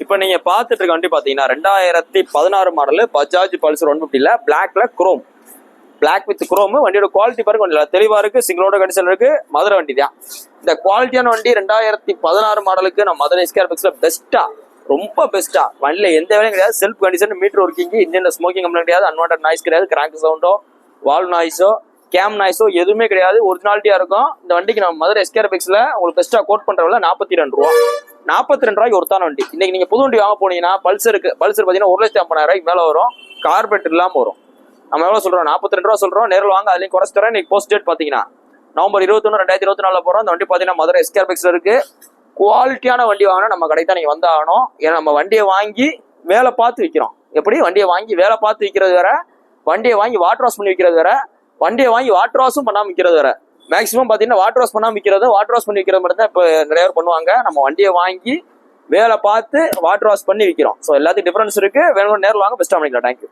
இப்போ நீங்க பார்த்துட்டு இருக்க வண்டி பாத்தீங்கன்னா 2016 மாடல் பஜாஜ் பல்சர் 150ல பிளாக்ல குரோம், பிளாக் வித் குரோம். வண்டியோட குவாலிட்டி பாருங்க கொஞ்சம் தெளிவா இருக்கு, சிங்கிளோட கண்டிஷன் இருக்கு. மதுரை வண்டி தான். இந்த குவாலிட்டியான வண்டி 2016 மாடலுக்கு நம்ம மதுரை ஸ்கேர் பக்ஸ்ல பெஸ்டா, ரொம்ப பெஸ்டா. வண்டியில எந்த வேலையும் கிடையாது. செல்ஃப் கண்டிஷன், மீட்டர் ஒர்க்கிங், இன்ஜின்ல ஸ்மோக்கிங் கம்ப்ளைண்ட் கிடையாது, அன்வான்டட் நாய்ஸ் கிடையாது, கிராங்க் சவுண்டோ வால் நாய்ஸோ கேம் நாய்ஸோ எதுவுமே கிடையாது. ஒரிஜினாலிட்டியா இருக்கும். இந்த வண்டிக்கு நம்ம மதுரை ஸ்கேர் பக்ஸ்ல உங்களுக்கு பெஸ்டா கோட் பண்றவங்க 42 ரூபா. 42 ரூபாய்க்கு ஒருத்தான வண்டி. இன்னைக்கு நீங்க புது வண்டி வாங்க போனீங்கன்னா பல்சர் பாத்தீங்கன்னா 1,50,000 ரூபாய்க்கு மேல வரும். கார்பெட் இல்லாம வரும். நம்ம எவ்வளவு சொல்றோம்? 42 ரூபா சொல்றோம். நேரில் வாங்க, அதுலயும் குறைச்சு தரேன். இன்னைக்கு போஸ்ட் டேட் பாத்தீங்கன்னா நவம்பர் 21, 2024 போறோம். அந்த வண்டி பாத்தீங்கன்னா மதுரை ஸ்கேர் பக்ஸ்ல இருக்கு. குவாலிட்டியான வண்டி வாங்கினா நம்ம கடைக்கு தான் நீங்க வந்தாகணும். ஏன்னா நம்ம வண்டியை வாங்கி வேலை பார்த்து விற்கிறோம். எப்படி வண்டியை வாங்கி வேலை பார்த்து விற்கிறது வேற, வண்டியை வாங்கி வாட்டர் வாஷ் பண்ணி விற்கிறது வேற, வண்டியை வாங்கி வாட்டர் வாஷும் பண்ணாம விற்கிறது வேற. மேக்ஸிமம் பாத்தீங்கன்னா வாட்டர் வாஷ் பண்ணாம விற்கிறது, வாட்டர் வாஷ் பண்ணி விற்கிறது மட்டும் தான் இப்போ நிறைய பேர் பண்ணுவாங்க. நம்ம வண்டியை வாங்கி வேலை பார்த்து வாட்டர் வாஷ் பண்ணி விற்கிறோம். ஸோ எல்லாத்துக்கும் டிஃபரன்ஸ் இருக்கு. வேணும் நேரில் வாங்க, பெஸ்ட்டாக பண்ணிக்கலாம். தேங்க்யூ.